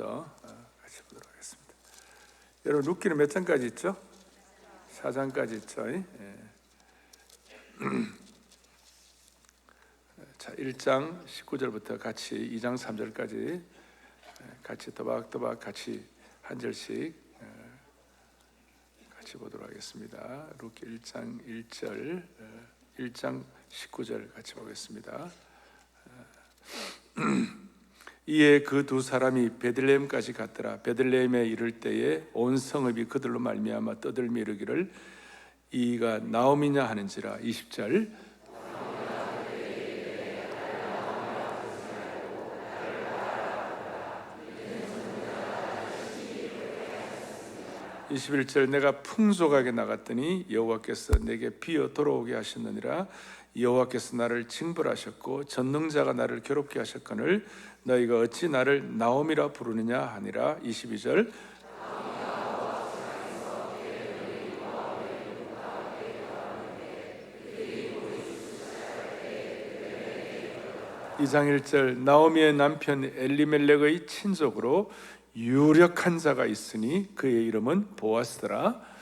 1절부터 같이 보도록 하겠습니다. 여러분 룻기는 몇 장까지 있죠? 4장까지 있죠. 자, 1장 19절부터 같이 2장 3절까지 같이 또박또박 같이 한 절씩 같이 보도록 하겠습니다. 룻기 1장 1절, 1장 19절 같이 보겠습니다. 이에 그 두 사람이 베들레헴까지 갔더라. 베들레헴에 이를 때에 온 성읍이 그들로 말미암아 떠들며 이르기를 이가 나오미냐 하는지라. 20절 21절 내가 풍족하게 나갔더니 여호와께서 내게 비어 돌아오게 하셨느니라. 여호와께서 나를 징벌하셨고 전능자가 나를 괴롭게 하셨거늘 너희가 어찌 나를 나옴이라 부르느냐 하니라. 22절 2장 1절 나오미의 남편 엘리멜렉의 친족으로 유력한 자가 있으니 그의 이름은 보아스더라.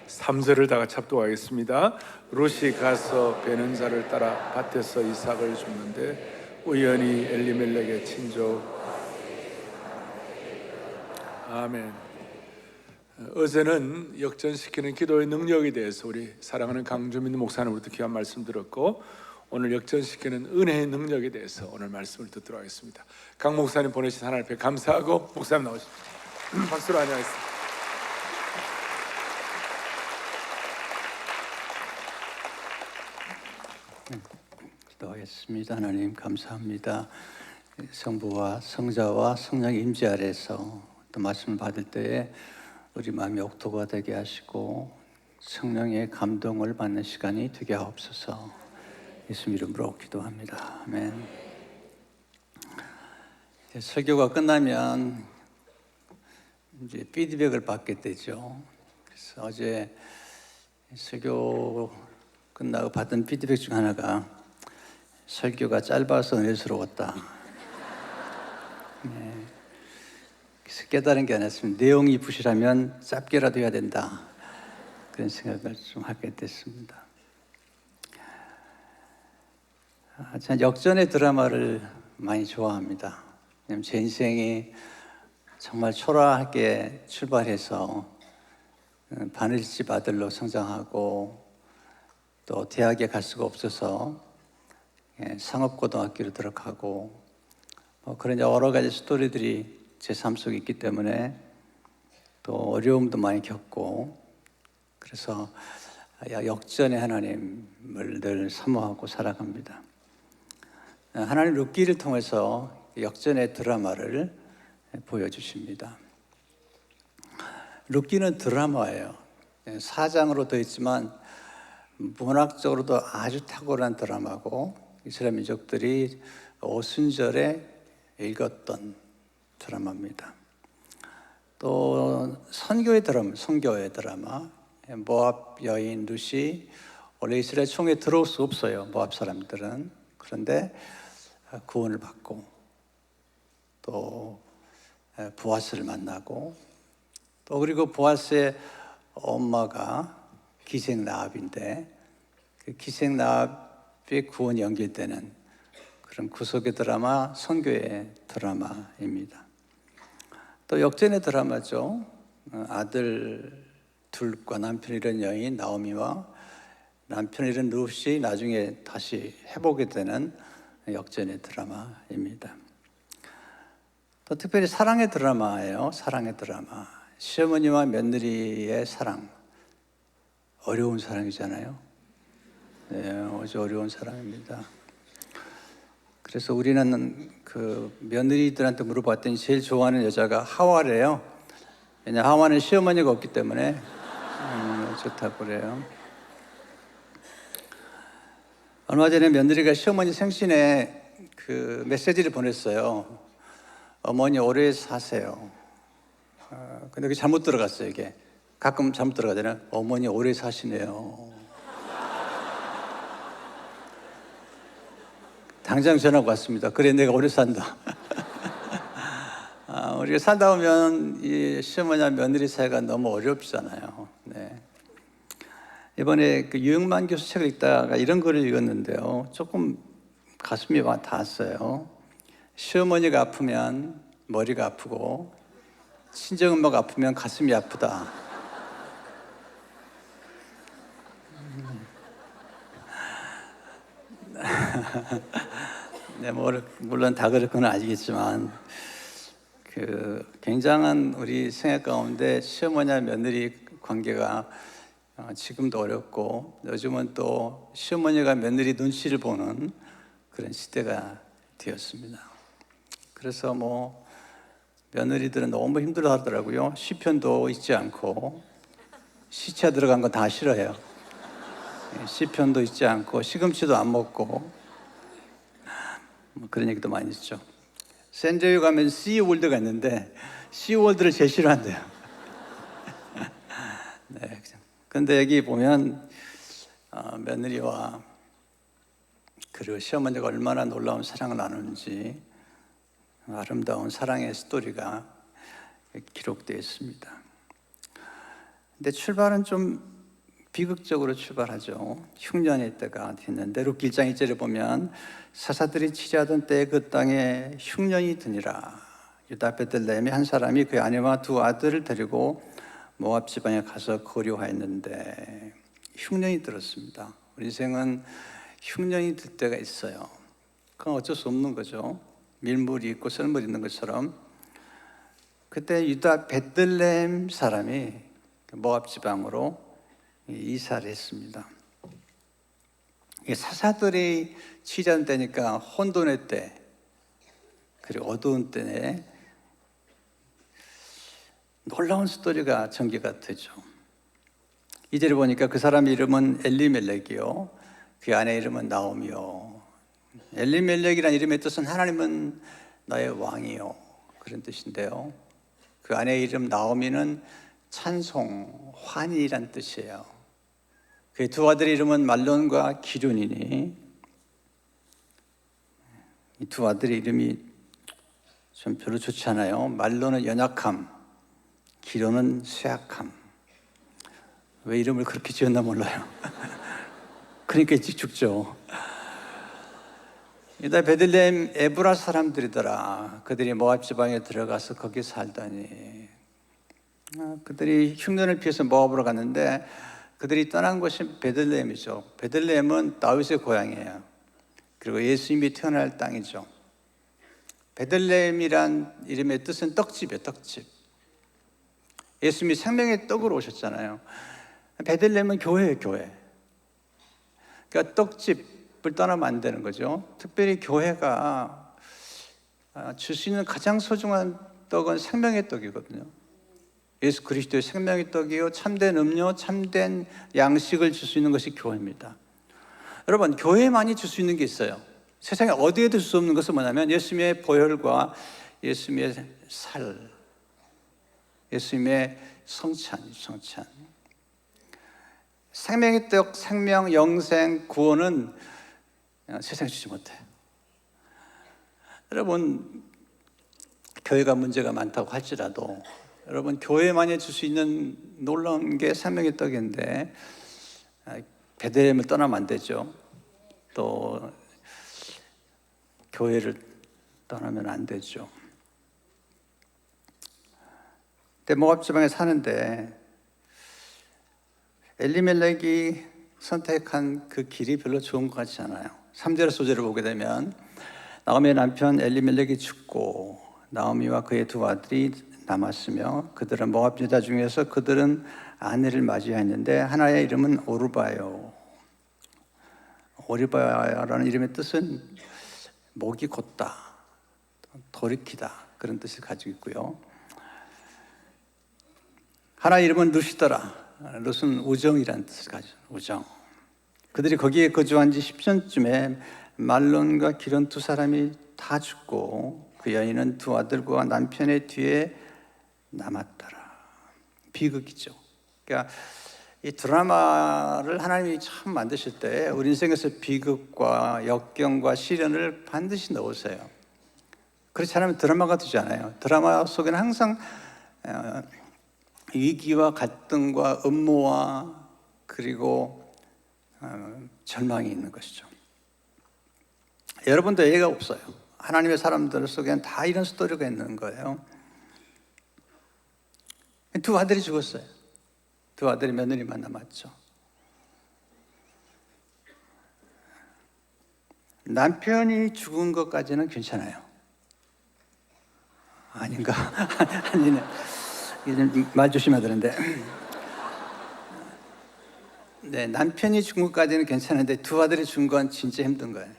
삼절을 다 같이 합독하겠습니다. 룻이 가서 베는 자를 따라 밭에서 이삭을 줍는데 우연히 엘리멜렉의 친족. 아멘. 어제는 역전시키는 기도의 능력에 대해서 우리 사랑하는 강주민 목사님으로부터 귀한 말씀 들었고, 오늘 역전시키는 은혜의 능력에 대해서 오늘 말씀을 듣도록 하겠습니다. 강 목사님 보내신 하나님 앞에 감사하고 목사님 나오십시오. 박수로 안녕하겠습니다. 기도하겠습니다. 하나님 감사합니다. 성부와 성자와 성령의 임재 아래서 또 말씀을 받을 때에 우리 마음이 옥토가 되게 하시고 성령의 감동을 받는 시간이 되게 하옵소서. 예수 이름으로 기도합니다. 아멘. 설교가 끝나면 이제 피드백을 받게 되죠. 그래서 어제 설교 끝나고 받은 피드백 중 하나가 설교가 짧아서 은혜스러웠다. 네. 그래서 깨달은 게 아니었습니다. 내용이 부실하면 짧게라도 해야 된다. 그런 생각을 좀 하게 됐습니다. 저는 역전의 드라마를 많이 좋아합니다. 왜냐하면 제 인생이 정말 초라하게 출발해서 바늘집 아들로 성장하고 또 대학에 갈 수가 없어서 상업고등학교로 들어가고 그런 여러 가지 스토리들이 제 삶 속에 있기 때문에 또 어려움도 많이 겪고, 그래서 역전의 하나님을 늘 사모하고 살아갑니다. 하나님 룻기를 통해서 역전의 드라마를 보여주십니다. 룻기는 드라마예요. 4장으로 되어 있지만 문학적으로도 아주 탁월한 드라마고 이스라엘 민족들이 오순절에 읽었던 드라마입니다. 또 선교의 드라마, 모압 여인 룻이 원래 이스라엘 총에 들어올 수 없어요. 모압 사람들은. 그런데 구원을 받고 또 보아스를 만나고 또 그리고 보아스의 엄마가 기생 라합인데 그 기생 라합의 구원이 연결되는 그런 구속의 드라마, 선교의 드라마입니다. 또 역전의 드라마죠. 아들 둘과 남편 잃은 여인 나오미와 남편 잃은 룻이 나중에 다시 해보게 되는 역전의 드라마입니다. 또 특별히 사랑의 드라마예요. 사랑의 드라마. 시어머니와 며느리의 사랑. 어려운 사랑이잖아요. 네, 아주 어려운 사랑입니다. 그래서 우리는 그 며느리들한테 물어봤더니 제일 좋아하는 여자가 하와래요. 왜냐하면 하와는 시어머니가 없기 때문에 좋다고 그래요. 얼마 전에 며느리가 시어머니 생신에 그 메시지를 보냈어요. 어머니 오래 사세요. 근데 그게 잘못 들어갔어요. 이게 가끔 잘못 들어가잖아요. 어머니 오래 사시네요. 당장 전화가 왔습니다. 그래, 내가 오래 산다. 우리가 살다 보면 이 시어머니와 며느리 사이가 너무 어렵잖아요. 네. 이번에 그 유영만 교수 책을 읽다가 이런 글을 읽었는데요. 조금 가슴이 와 닿았어요. 시어머니가 아프면 머리가 아프고 친정엄마가 아프면 가슴이 아프다. 네, 물론 다 그럴 건 아니겠지만 그 굉장한 우리 생활 가운데 시어머니와 며느리 관계가 지금도 어렵고 요즘은 또 시어머니가 며느리 눈치를 보는 그런 시대가 되었습니다. 그래서 뭐 며느리들은 너무 힘들어 하더라고요. 시편도 읽지 않고 시차 들어간 거 다 싫어해요. 시편도 읽지 않고 시금치도 안 먹고 뭐 그런 얘기도 많이 있죠. 샌디에이고 가면 시월드가 있는데 시월드를 제일 싫어한대요. 네. 근데 여기 보면 며느리와 그리고 시어머니가 얼마나 놀라운 사랑을 나누는지 아름다운 사랑의 스토리가 기록되어 있습니다. 근데 출발은 좀 비극적으로 출발하죠. 흉년의 때가 됐는데 룻기 1장 1절에 보면 사사들이 치리하던 때에 그 땅에 흉년이 드니라. 유다 베들레헴의 한 사람이 그의 아내와 두 아들을 데리고 모압 지방에 가서 거류하였는데 흉년이 들었습니다. 우리 인생은 흉년이 들 때가 있어요. 그건 어쩔 수 없는 거죠. 밀물이 있고 썰물이 있는 것처럼. 그때 유다 베들레헴 사람이 모압 지방으로 이사를 했습니다. 사사들이 치리하는 때니까 혼돈의 때, 그리고 어두운 때에 놀라운 스토리가 전개가 되죠. 이절에 보니까 그 사람 이름은 엘리멜렉이요, 그 아내 이름은 나오미요. 엘리멜렉이라는 이름의 뜻은 하나님은 나의 왕이요, 그런 뜻인데요. 그 아내 이름 나오미는 찬송, 환희란 뜻이에요. 그 두 아들 이름은 말론과 기륜이니 이 두 아들의 이름이 좀 별로 좋지 않아요. 말론은 연약함, 기륜은 쇠약함. 왜 이름을 그렇게 지었나 몰라요. 그러니까 일찍 죽죠. 유다 베들레헴 에브라 사람들이더라. 그들이 모압 지방에 들어가서 거기 살다니. 그들이 흉년을 피해서 모압으로 갔는데 그들이 떠난 곳이 베들레헴이죠. 베들레헴은 다윗의 고향이에요. 그리고 예수님이 태어날 땅이죠. 베들레헴이란 이름의 뜻은 떡집이에요. 떡집. 예수님이 생명의 떡으로 오셨잖아요. 베들레헴은 교회예요. 교회. 그러니까 떡집을 떠나면 안 되는 거죠. 특별히 교회가 줄 수 있는 가장 소중한 떡은 생명의 떡이거든요. 예수 그리스도의 생명의 떡이요, 참된 음료, 참된 양식을 줄 수 있는 것이 교회입니다. 여러분, 교회만이 줄 수 있는 게 있어요. 세상에 어디에도 줄 수 없는 것은 뭐냐면 예수님의 보혈과 예수님의 살, 예수님의 성찬. 생명의 떡, 생명, 영생, 구원은 세상에 주지 못해요. 여러분, 교회가 문제가 많다고 할지라도 여러분, 교회만이 줄 수 있는 놀라운 게 생명의 떡인데 베들레헴을 떠나면 안 되죠. 또 교회를 떠나면 안 되죠. 근데 모압 지방에 사는데 엘리멜렉이 선택한 그 길이 별로 좋은 것 같지 않아요. 3절 소절을 보게 되면 나오미의 남편 엘리멜렉이 죽고 나오미와 그의 두 아들이 남았으며 그들은 모압 여자 중에서 그들은 아내를 맞이했는데 하나의 이름은 오르바요. 오르바라는 이름의 뜻은 목이 곧다, 돌이키다, 그런 뜻을 가지고 있고요. 하나 이름은 룻이더라. 룻은 우정이라는 뜻을 가지고 우정. 그들이 거기에 거주한 지 10년쯤에 말론과 기론 두 사람이 다 죽고 그 여인은 두 아들과 남편의 뒤에 남았더라. 비극이죠. 그러니까 이 드라마를 하나님이 참 만드실 때 우리 인생에서 비극과 역경과 시련을 반드시 넣으세요. 그렇지 않으면 드라마가 되지 않아요. 드라마 속에는 항상 위기와 갈등과 음모와 그리고 절망이 있는 것이죠. 여러분도 예가 없어요. 하나님의 사람들 속에는 다 이런 스토리가 있는 거예요. 두 아들이 죽었어요. 두 아들이 며느리만 남았죠. 남편이 죽은 것까지는 괜찮아요. 아닌가? 아니네. 말 조심해야 되는데. 네, 남편이 죽은 것까지는 괜찮은데 두 아들이 죽은 건 진짜 힘든 거예요.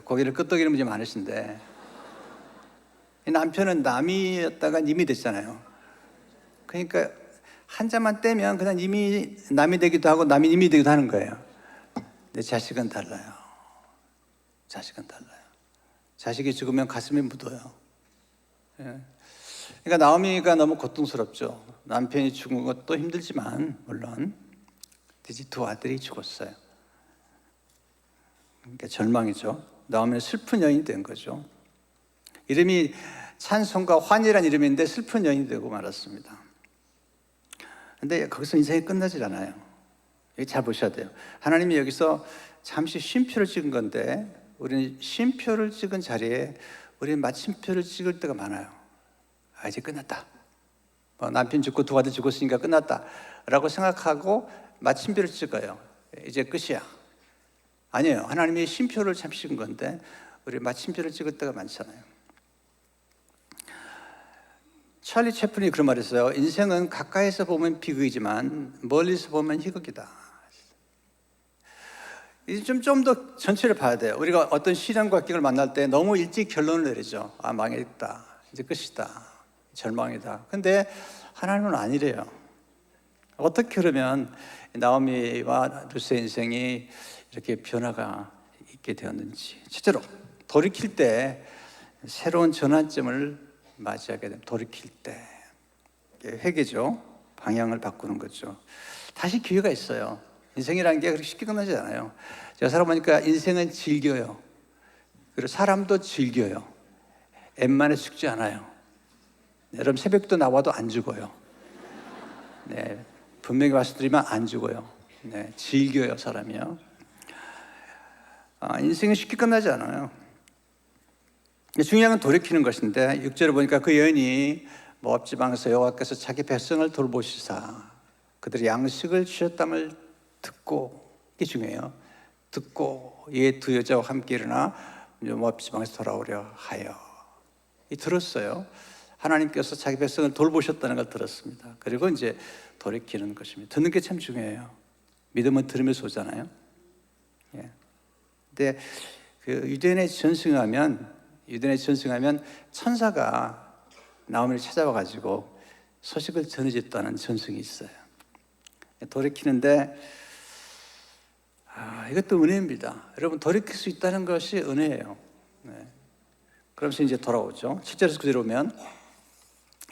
고개를 끄덕이는 분이 많으신데 이 남편은 남이었다가 님이 됐잖아요. 그러니까 한 자만 떼면 그냥 님이 남이 되기도 하고 남이 님이 되기도 하는 거예요. 근데 자식은 달라요. 자식은 달라요. 자식이 죽으면 가슴이 묻어요. 예. 그러니까 나오미가 너무 고통스럽죠. 남편이 죽은 것도 힘들지만 물론 두 아들이 죽었어요. 그러니까 절망이죠. 나오미는 슬픈 여인이 된 거죠. 이름이 찬송과 환희라는 이름인데 슬픈 여인이 되고 말았습니다. 근데 거기서 인생이 끝나질 않아요. 여기 잘 보셔야 돼요. 하나님이 여기서 잠시 쉼표를 찍은 건데 우리는 쉼표를 찍은 자리에 우리는 마침표를 찍을 때가 많아요. 아, 이제 끝났다. 남편 죽고 두 아들 죽었으니까 끝났다 라고 생각하고 마침표를 찍어요. 이제 끝이야. 아니에요. 하나님이 쉼표를 잠시 찍은 건데 우리 마침표를 찍을 때가 많잖아요. 찰리 채플린이 그런 말을 했어요. 인생은 가까이서 보면 비극이지만 멀리서 보면 희극이다. 좀 더 전체를 봐야 돼요. 우리가 어떤 시련과 역경을 만날 때 너무 일찍 결론을 내리죠. 아, 망했다. 이제 끝이다. 절망이다. 근데 하나님은 아니래요. 어떻게 그러면 나오미와 루스의 인생이 이렇게 변화가 있게 되었는지. 실제로 돌이킬 때 새로운 전환점을 맞이하게 됩니다. 돌이킬 때 회개죠. 방향을 바꾸는 거죠. 다시 기회가 있어요. 인생이라는 게 그렇게 쉽게 끝나지 않아요. 제가 살아보니까 인생은 즐겨요. 그리고 사람도 즐겨요. 엠만에 죽지 않아요. 네, 여러분 새벽도 나와도 안 죽어요. 네, 분명히 말씀드리면 안 죽어요. 네, 즐겨요 사람이요. 인생은 쉽게 끝나지 않아요. 중요한 건 돌이키는 것인데 6절에 보니까 그 여인이 모압 지방에서 여호와께서 자기 백성을 돌보시사 그들의 양식을 주셨dam을 듣고, 이게 중요해요. 듣고 이 두 여자와 함께 일어나 모압 지방에서 돌아오려 하여. 들었어요. 하나님께서 자기 백성을 돌보셨다는 걸 들었습니다. 그리고 이제 돌이키는 것입니다. 듣는 게 참 중요해요. 믿음은 들으면서 오잖아요. 예. 근데 그 유대인에 전승하면 천사가 나오미를 찾아와 가지고 소식을 전해줬다는 전승이 있어요. 돌이키는데 이것도 은혜입니다. 여러분 돌이킬 수 있다는 것이 은혜예요. 네. 그러면서 이제 돌아오죠. 7절에서 9절에 오면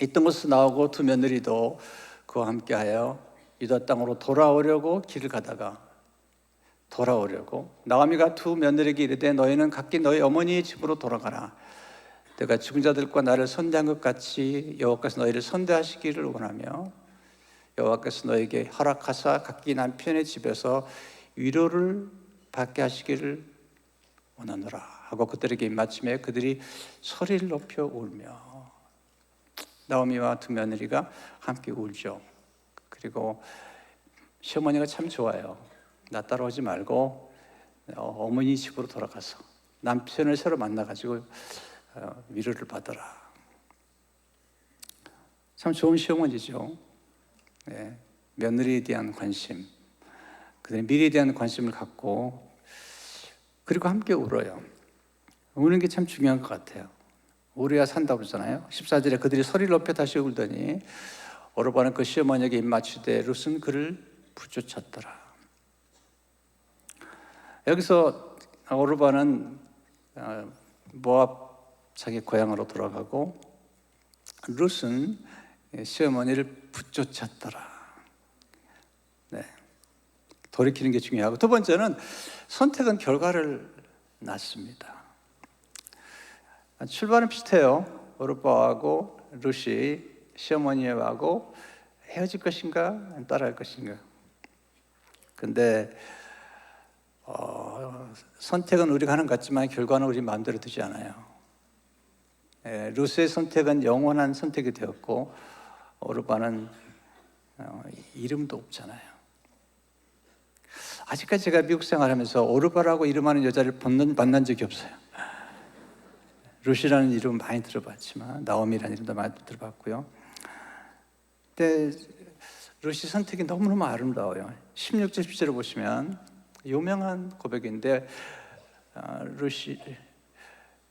있던 곳에서 나오고 두 며느리도 그와 함께하여 유다 땅으로 돌아오려고 길을 가다가 나오미가 두 며느리에게 이르되 너희는 각기 너희 어머니의 집으로 돌아가라. 내가 죽은 자들과 나를 선대한 것 같이 여호와께서 너희를 선대하시기를 원하며 여호와께서 너에게 허락하사 각기 남편의 집에서 위로를 받게 하시기를 원하노라 하고 그들에게 입맞춤에 그들이 소리를 높여 울며 나오미와 두 며느리가 함께 울죠. 그리고 시어머니가 참 좋아요. 나 따라오지 말고 어머니 집으로 돌아가서 남편을 새로 만나가지고 위로를 받아라. 참 좋은 시어머니죠. 네, 며느리에 대한 관심, 그들의 미래에 대한 관심을 갖고 그리고 함께 울어요. 우는 게 참 중요한 것 같아요. 울어야 산다고 그러잖아요. 14절에 그들이 소리를 높여 다시 울더니 오르바는 그 시어머니에게 입맞추되 룻은 그를 부쫓았더라. 여기서 오르바는 모압 자기 고향으로 돌아가고 룻은 시어머니를 붙쫓았더라. 네. 돌이키는 게 중요하고, 두 번째는 선택은 결과를 낳습니다. 출발은 비슷해요. 오르바하고 루시, 시어머니하고 헤어질 것인가 따라갈 것인가. 근데 선택은 우리가 하는 것 같지만 결과는 우리 마음대로 되지 않아요. 루스의 선택은 영원한 선택이 되었고, 오르바는 이름도 없잖아요. 아직까지 제가 미국 생활하면서 오르바라고 이름하는 여자를 만난 적이 없어요. 루시라는 이름 많이 들어봤지만, 나오미라는 이름도 많이 들어봤고요. 근데 루시 선택이 너무너무 아름다워요. 16절 17절을 보시면 유명한 고백인데, 루시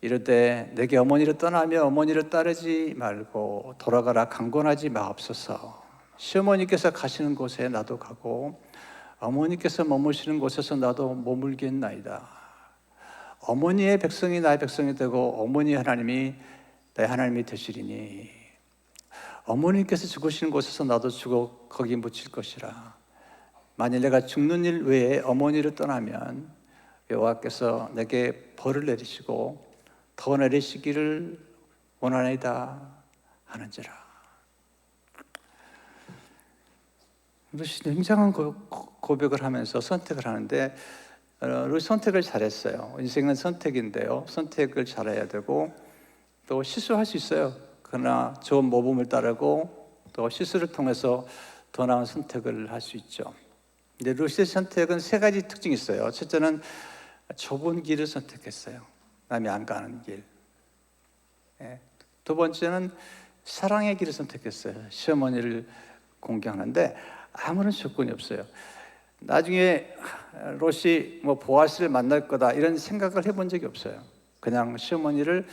이르되 내게 어머니를 떠나며 어머니를 따르지 말고 돌아가라 강권하지 마옵소서. 시어머니께서 가시는 곳에 나도 가고 어머니께서 머무시는 곳에서 나도 머물겠나이다. 어머니의 백성이 나의 백성이 되고 어머니 하나님이 나의 하나님이 되시리니 어머니께서 죽으시는 곳에서 나도 죽어 거기 묻힐 것이라. 만일 내가 죽는 일 외에 어머니를 떠나면 여호와께서 내게 벌을 내리시고 더 내리시기를 원하나이다 하는지라. 루시 굉장한 고백을 하면서 선택을 하는데, 루시 선택을 잘했어요. 인생은 선택인데요, 선택을 잘해야 되고 또 실수할 수 있어요. 그러나 좋은 모범을 따르고 또 실수를 통해서 더 나은 선택을 할 수 있죠. 근데 루시의 선택은 세 가지 특징이 있어요. 첫째는 좁은 길을 선택했어요. 남이 안 가는 길. 두 번째는 사랑의 길을 선택했어요. 시어머니를 공경하는데 아무런 조건이 없어요. 나중에 롯이 보아스를 만날 거다 이런 생각을 해본 적이 없어요. 그냥 시어머니를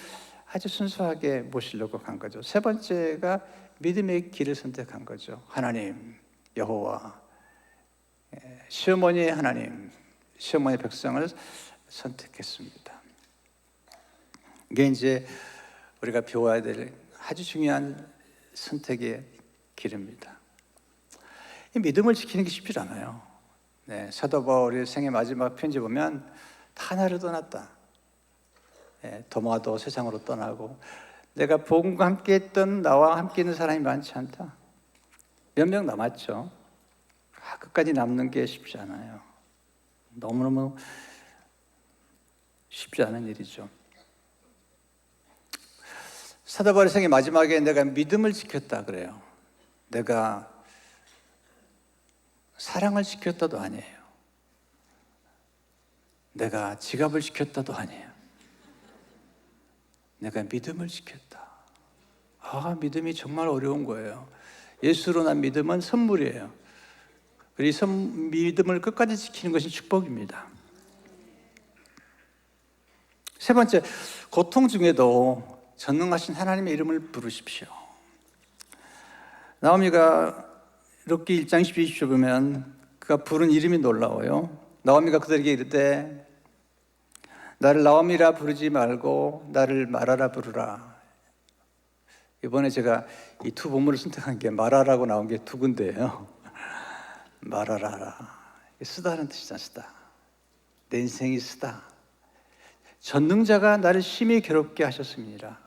아주 순수하게 모시려고 간 거죠. 세 번째가 믿음의 길을 선택한 거죠. 하나님, 여호와, 시어머니의 하나님, 시어머니의 백성을 선택했습니다. 이게 이제 우리가 배워야 될 아주 중요한 선택의 길입니다. 이 믿음을 지키는 게 쉽지 않아요. 사도 바울의 생애 마지막 편지 보면 다 나를 떠났다. 도마도 세상으로 떠나고 내가 복음과 함께 했던 나와 함께 있는 사람이 많지 않다. 몇 명 남았죠. 끝까지 남는 게 쉽지 않아요. 너무너무 쉽지 않은 일이죠. 사도 바울의 생애 마지막에 내가 믿음을 지켰다 그래요. 내가 사랑을 지켰다도 아니에요. 내가 지갑을 지켰다도 아니에요. 내가 믿음을 지켰다. 믿음이 정말 어려운 거예요. 예수로 난 믿음은 선물이에요. 그리고 믿음을 끝까지 지키는 것이 축복입니다. 세 번째, 고통 중에도 전능하신 하나님의 이름을 부르십시오. 나오미가 룻기 1장 12절 보면 그가 부른 이름이 놀라워요. 나오미가 그들에게 이르되 나를 나오미라 부르지 말고 나를 마라라 부르라. 이번에 제가 이 두 본문을 선택한 게 마라라고 나온 게 두 군데예요. 마라라라, 쓰다는 뜻이잖아. 쓰다. 내 인생이 쓰다. 전능자가 나를 심히 괴롭게 하셨습니다.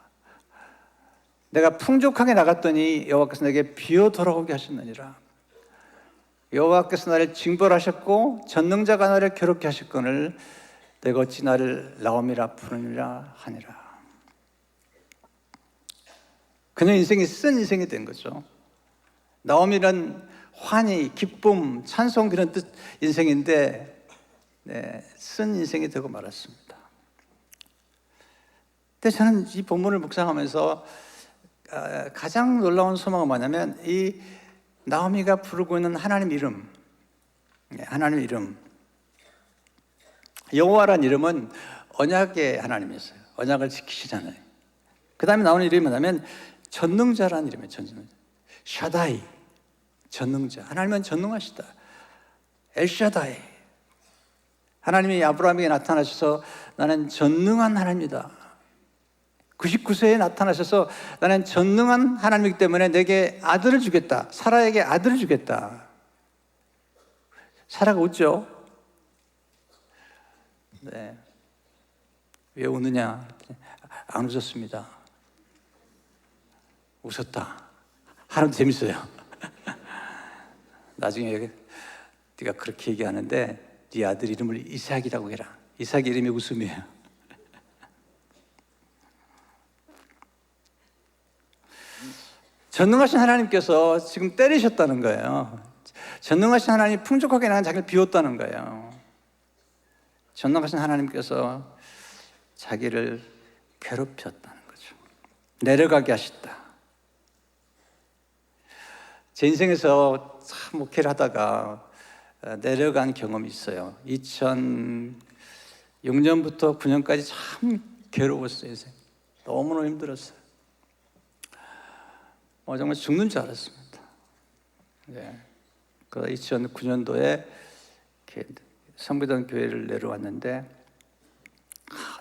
내가 풍족하게 나갔더니 여호와께서 내게 비어 돌아오게 하셨느니라. 여호와께서 나를 징벌하셨고 전능자가 나를 괴롭게 하셨거늘 내가 어찌 나를 나오미라 부르니라 하니라. 그냥 인생이 쓴 인생이 된 거죠. 나오미는 환희, 기쁨, 찬송 그런 뜻 인생인데 쓴 인생이 되고 말았습니다. 근데 저는 이 본문을 묵상하면서 가장 놀라운 소망은 뭐냐면 이 나오미가 부르고 있는 하나님 이름, 하나님 이름, 여호와란 이름은 언약의 하나님이었어요. 언약을 지키시잖아요. 그 다음에 나오는 이름이 뭐냐면 전능자라는 이름이에요. 전능자. 샤다이, 전능자. 하나님은 전능하시다. 엘샤다이. 하나님이 아브라함에게 나타나셔서 나는 전능한 하나님이다. 99세에 나타나셔서 나는 전능한 하나님이기 때문에 내게 아들을 주겠다. 사라에게 아들을 주겠다. 사라가 웃죠. 네. 왜 웃느냐? 안 웃었습니다. 웃었다. 하나도 재밌어요. 나중에 네가 그렇게 얘기하는데 네 아들 이름을 이삭이라고 해라. 이삭 이름이 웃음이에요. 전능하신 하나님께서 지금 때리셨다는 거예요. 전능하신 하나님이 풍족하게 나는 자기를 비웠다는 거예요. 전능하신 하나님께서 자기를 괴롭혔다는 거죠. 내려가게 하셨다. 제 인생에서 참 목회를 하다가 내려간 경험이 있어요. 2006년부터 9년까지 참 괴로웠어요. 너무너무 힘들었어요. 정말 죽는 줄 알았습니다. 네. 그 2009년도에 성비단 교회를 내려왔는데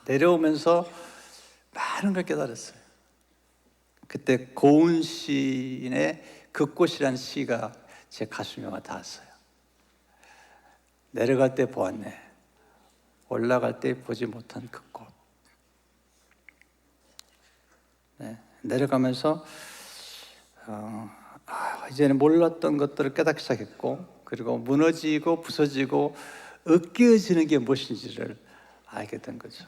내려오면서 많은 걸 깨달았어요. 그때 고은 시인의 그 꽃이라는 시가 제 가슴에 와 닿았어요. 내려갈 때 보았네. 올라갈 때 보지 못한 그 꽃. 네. 내려가면서 이제는 몰랐던 것들을 깨닫기 시작했고, 그리고 무너지고 부서지고 으깨어지는 게 무엇인지를 알게 된 거죠.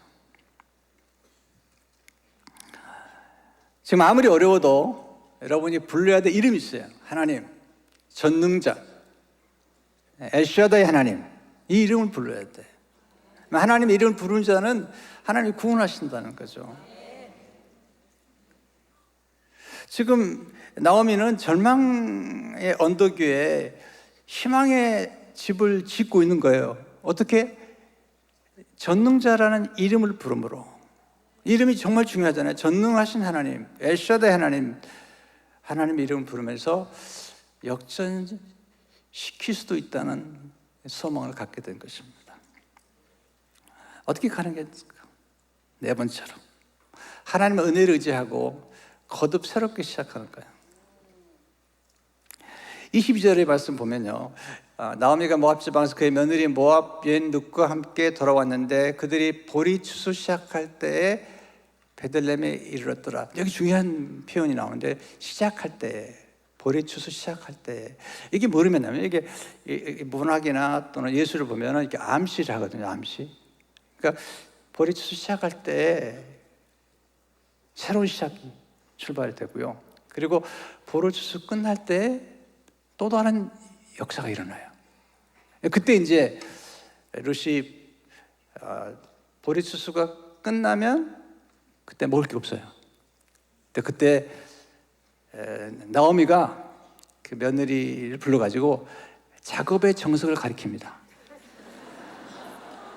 지금 아무리 어려워도 여러분이 불러야 될 이름이 있어요. 하나님, 전능자, 엘샤다이 하나님, 이 이름을 불러야 돼. 하나님의 이름을 부르는 자는 하나님이 구원하신다는 거죠. 지금 나오미는 절망의 언덕 위에 희망의 집을 짓고 있는 거예요. 어떻게? 전능자라는 이름을 부름으로. 이름이 정말 중요하잖아요. 전능하신 하나님, 엘샤다이 하나님, 하나님의 이름을 부르면서 역전시킬 수도 있다는 소망을 갖게 된 것입니다. 어떻게 가능했을까? 네 번째로 하나님의 은혜를 의지하고 거듭 새롭게 시작하는 거예요. 22절의 말씀 보면요, 나오미가 모압 지방에서 그의 며느리 모압 여인 룻과 함께 돌아왔는데 그들이 보리 추수 시작할 때에 베들레헴에 이르렀더라. 여기 중요한 표현이 나오는데, 시작할 때, 보리 추수 시작할 때, 이게 뭐냐면 이게 문학이나 또는 예술을 보면 이렇게 암시를 하거든요. 암시. 그러니까 보리 추수 시작할 때 새로운 시작이 출발되고요. 그리고 보리 추수 끝날 때 또 다른 역사가 일어나요. 그때 이제 룻이 보리 추수가 끝나면 그때 먹을 게 없어요. 그때 나오미가 그 며느리를 불러가지고 작업의 정석을 가리킵니다.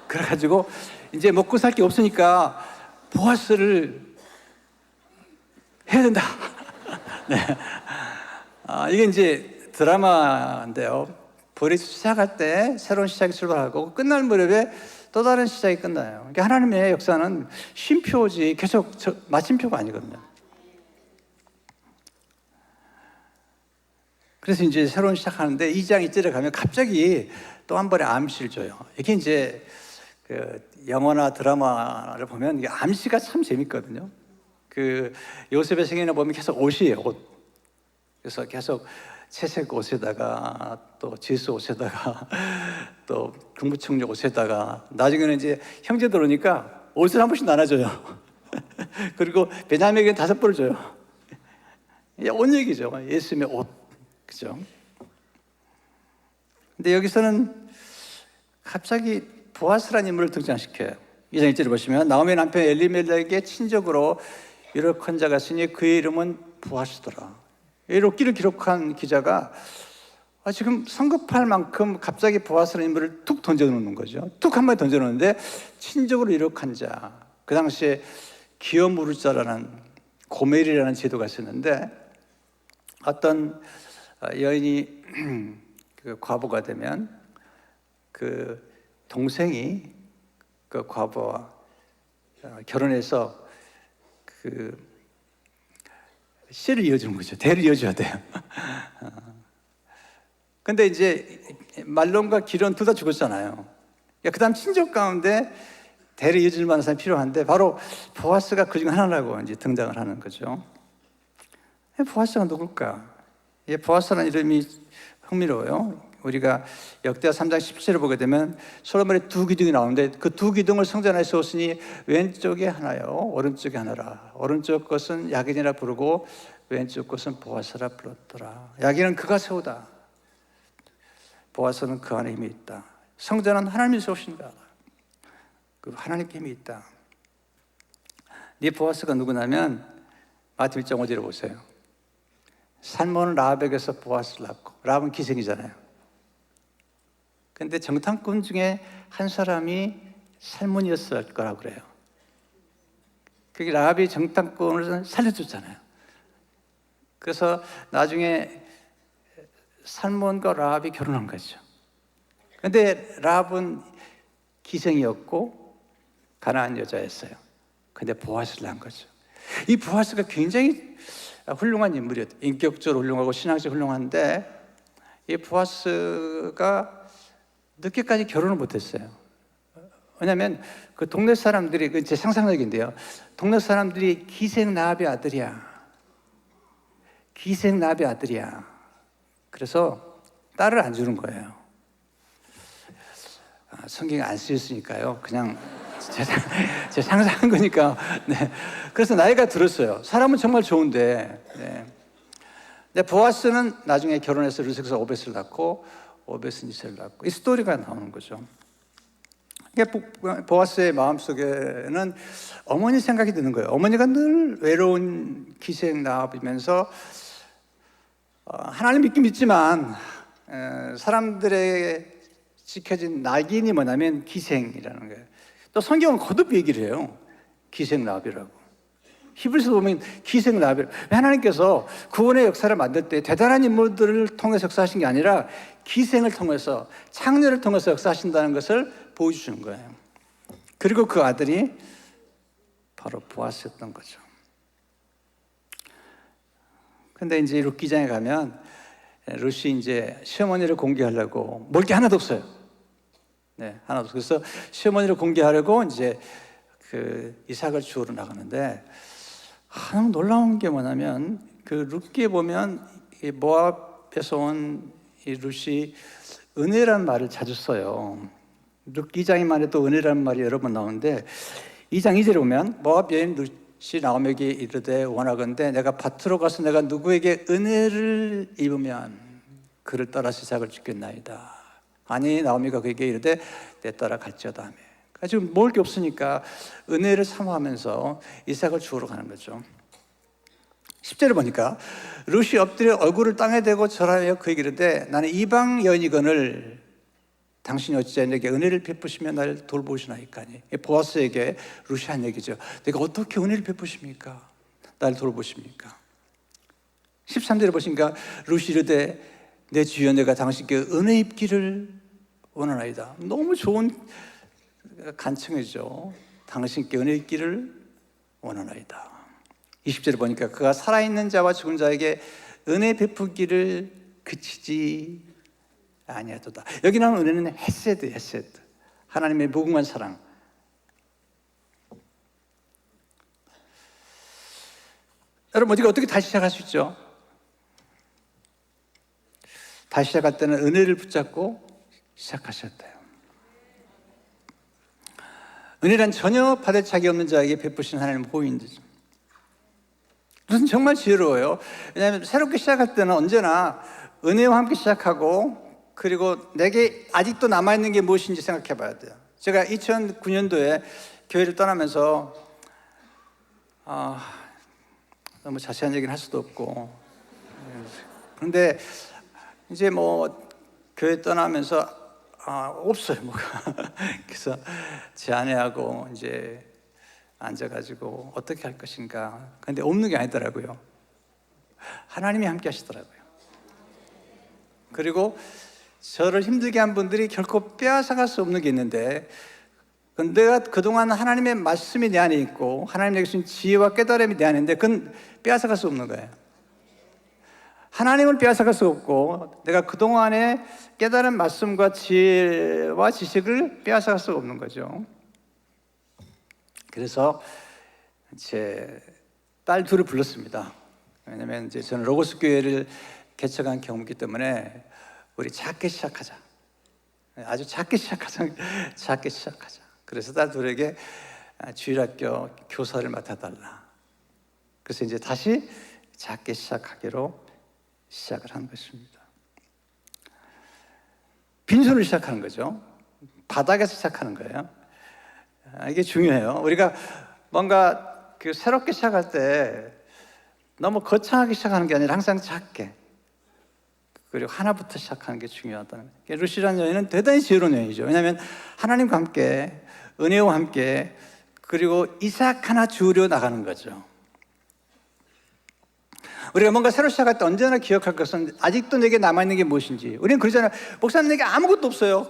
그래가지고 이제 먹고 살 게 없으니까 보아스를 해야 된다. 네. 이게 이제 드라마인데요. 보리 시작할 때 새로운 시작이 출발하고 끝날 무렵에 또 다른 시작이 끝나요. 그러니까 하나님의 역사는 쉼표지 계속 마침표가 아니거든요. 그래서 이제 새로운 시작하는데 2장 2절에 가면 갑자기 또 한 번의 암시를 줘요. 이게 이제 그 영화나 드라마를 보면 이게 암시가 참 재밌거든요. 그 요셉의 생애나 보면 계속 옷이에요, 옷. 그래서 계속 채색 옷에다가 또 제수 옷에다가 또 국무총리 옷에다가 나중에는 이제 형제들 오니까 옷을 한 번씩 나눠줘요. 그리고 베냐민에게 5벌을 줘요. 옷 얘기죠. 예수님의 옷. 그죠? 근데 여기서는 갑자기 보아스라는 인물을 등장시켜요. 2장 1절을 보시면 나오미 남편 엘리멜렉의 친족으로 유력한 자가 있으니 그의 이름은 보아스더라. 이 룻기를 기록한 기자가 지금 성급할 만큼 갑자기 보아스라는 인물을 툭 던져놓는 거죠. 툭 한 번 던져놓는데 친족으로 유력한 자. 그 당시에 기어무르자라는 고멜이라는 제도가 있었는데 어떤 여인이 그 과부가 되면 그 동생이 그 과부와 결혼해서 씨를 이어주는 거죠. 대를 이어줘야 돼요. 근데 이제 말론과 기론 둘 다 죽었잖아요. 그 다음 친족 가운데 대를 이어줄 만한 사람이 필요한데 바로 보아스가 그 중 하나라고 이제 등장을 하는 거죠. 보아스가 누굴까? 보아스라는 이름이 흥미로워요. 우리가 역대하 3장 17절을 보게 되면 솔로몬의 두 기둥이 나오는데 그 두 기둥을 성전 안에 세웠으니 왼쪽에 하나요, 오른쪽에 하나라. 오른쪽 것은 야긴이라 부르고 왼쪽 것은 보아스라 불렀더라. 야긴은 그가 세우다. 보아스는 그 안에 힘이 있다. 성전은 하나님이 세우신 거다. 그 하나님께 힘이 있다. 이 보아스가 누구냐면 마태복음 1장 5절을 보세요. 살몬은 라합에게서 보아스를 낳고, 라합은 기생이잖아요. 근데 정탐꾼 중에 한 사람이 살몬이었을 거라고 그래요. 그게 라합이 정탐꾼을 살려줬잖아요. 그래서 나중에 살몬과 라합이 결혼한 거죠. 근데 라합은 기생이었고 가나안 여자였어요. 근데 보아스를 낳은 거죠. 이 보아스가 굉장히 훌륭한 인물이었대요. 인격적으로 훌륭하고 신앙적으로 훌륭한데 이 보아스가 늦게까지 결혼을 못했어요. 왜냐하면 그 동네 사람들이, 제 상상력인데요, 동네 사람들이 기생 라합의 아들이야, 기생 라합의 아들이야. 그래서 딸을 안 주는 거예요. 성경에 안 쓰였으니까요. 그냥 제 상상한 거니까. 네. 그래서 나이가 들었어요. 사람은 정말 좋은데. 네. 근데 보아스는 나중에 결혼해서 르sek에서 오벳을 낳고, 오벳은 이세를 낳고, 이 스토리가 나오는 거죠. 보아스의 마음속에는 어머니 생각이 드는 거예요. 어머니가 늘 외로운 기생 라합이면서 하나님 믿긴 믿지만 사람들의 지켜진 낙인이 뭐냐면 기생이라는 거예요. 또 성경은 거듭 얘기를 해요. 기생 라합이라고. 히브리서 보면 기생 라합. 하나님께서 구원의 역사를 만들 때 대단한 인물들을 통해서 역사하신 게 아니라 기생을 통해서, 창녀를 통해서 역사하신다는 것을 보여주시는 거예요. 그리고 그 아들이 바로 보아스였던 거죠. 근데 이제 룻 기장에 가면 룻이 이제 시어머니를 공개하려고 먹을 게 하나도 없어요. 네, 하나도 없어요. 그래서 시어머니를 공개하려고 이제 그 이삭을 주우러 나가는데, 가장 놀라운 게 뭐냐면 그 룻기에 보면 이 모압에서 온 이 룻이 은혜라는 말을 자주 써요. 룻 2장에만 해도 은혜라는 말이 여러 번 나오는데 2장 2절에 보면 모압 여인 룻이 나오미에게 이르되 원하건대 내가 밭으로 가서 내가 누구에게 은혜를 입으면 그를 따라서 이삭을 죽겠나이다. 아니 나오미가 그에게 이르되 내 따라 갈지어다 하며. 그러니까 지금 먹을 게 없으니까 은혜를 사모하면서 이삭을 주우러 가는 거죠. 10절에 보니까 룻이 엎드려 얼굴을 땅에 대고 절하여 그에게 이르되 나는 이방 여인이거늘 당신이 어찌하여 내게 은혜를 베푸시며 나를 돌보시나이까니. 보아스에게 룻이 한 얘기죠. 내가 어떻게 은혜를 베푸십니까? 나를 돌보십니까? 13절에 보시니까 룻이 이르되 내 주여 내가 당신께 은혜 입기를 원하나이다. 너무 좋은 간청이죠. 당신께 은혜 입기를 원하나이다. 20절에 보니까 그가 살아있는 자와 죽은 자에게 은혜 베푸기를 그치지 아니하도다. 여기 나오는 은혜는 헤세드, 헤세드. 하나님의 무궁한 사랑. 여러분 우리가 어떻게 다시 시작할 수 있죠? 다시 시작할 때는 은혜를 붙잡고 시작하셔야 돼요. 은혜란 전혀 받을 자격이 없는 자에게 베푸신 하나님의 호의인지. 무슨 정말 지혜로워요. 왜냐하면 새롭게 시작할 때는 언제나 은혜와 함께 시작하고, 그리고 내게 아직도 남아있는 게 무엇인지 생각해 봐야 돼요. 제가 2009년도에 교회를 떠나면서 너무 자세한 얘기는 할 수도 없고, 그런데 이제 뭐 교회 떠나면서 없어요 뭐가. 그래서 제 아내하고 이제 앉아가지고 어떻게 할 것인가. 근데 없는 게 아니더라고요. 하나님이 함께 하시더라고요. 그리고 저를 힘들게 한 분들이 결코 빼앗아갈 수 없는 게 있는데, 내가 그동안 하나님의 말씀이 내 안에 있고 하나님 내게 주신 지혜와 깨달음이 내 안에 있는데 그건 빼앗아갈 수 없는 거예요. 하나님을 빼앗아갈 수 없고 내가 그동안에 깨달은 말씀과 지혜와 지식을 빼앗아갈 수 없는 거죠. 그래서 제 딸 둘을 불렀습니다. 왜냐면 이제 저는 로고스 교회를 개척한 경험이기 때문에 우리 작게 시작하자. 아주 작게 시작하자. 작게 시작하자. 그래서 딸 둘에게 주일학교 교사를 맡아달라. 그래서 이제 다시 작게 시작하기로 시작을 한 것입니다. 빈손으로 시작하는 거죠. 바닥에서 시작하는 거예요. 이게 중요해요. 우리가 뭔가 새롭게 시작할 때 너무 거창하게 시작하는 게 아니라 항상 작게 그리고 하나부터 시작하는 게 중요하다는 거예요. 루시라는 여인은 대단히 지혜로운 여인이죠. 왜냐하면 하나님과 함께 은혜와 함께 그리고 이삭 하나 주우려 나가는 거죠. 우리가 뭔가 새로 시작할 때 언제나 기억할 것은 아직도 내게 남아있는 게 무엇인지. 우리는 그러잖아요. 목사님 내게 아무것도 없어요.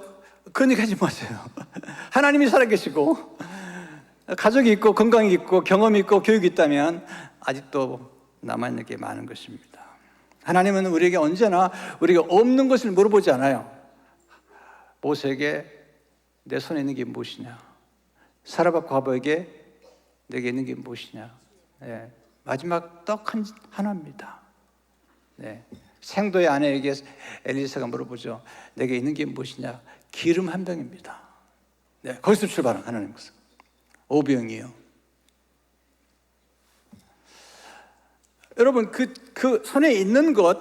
그런 얘기 하지 마세요. 하나님이 살아계시고 가족이 있고 건강이 있고 경험이 있고 교육이 있다면 아직도 남아있는 게 많은 것입니다. 하나님은 우리에게 언제나 우리가 없는 것을 물어보지 않아요. 모세에게 내 손에 있는 게 무엇이냐, 사라밧 과부에게 내게 있는 게 무엇이냐. 네. 마지막 떡 하나입니다. 네. 생도의 아내에게 엘리사가 물어보죠. 내게 있는 게 무엇이냐? 기름 한 병입니다. 네. 거기서 출발한 하나님 것은 오병이요. 여러분 그 손에 있는 것,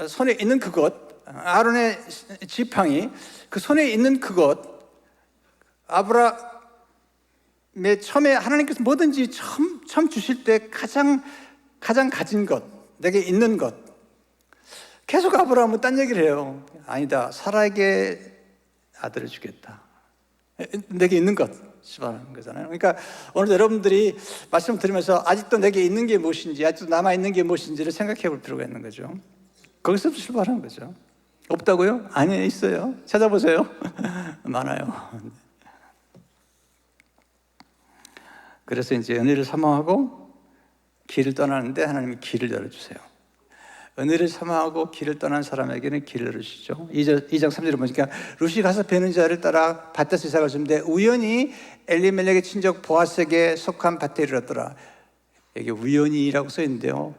손에 있는 그것, 아론의 지팡이, 그 손에 있는 그것, 아브라함의 처음에 하나님께서 뭐든지 처음 주실 때 가장 가진 것, 내게 있는 것. 계속 아브라함은 딴 얘기를 해요. 아니다, 사라에게 아들을 주겠다. 내게 있는 것 말하는 거잖아요. 그러니까 오늘 여러분들이 말씀 들으면서 아직도 내게 있는 게 무엇인지, 아직도 남아 있는 게 무엇인지를 생각해 볼 필요가 있는 거죠. 거기서 출발하는 거죠. 없다고요? 아니에요, 있어요. 찾아보세요. 많아요. 그래서 이제 은혜를 사모하고 길을 떠나는데 하나님이 길을 열어주세요. 은혜를 사모하고 길을 떠난 사람에게는 길을 열어주시죠. 2장 3절을 보니까 룻이 가서 베는 자를 따라 밭에서 이삭을 줍는데 우연히 엘리멜렉의 친족 보아스에게 속한 밭에 이르렀더라. 여기 우연히라고 써 있는데요,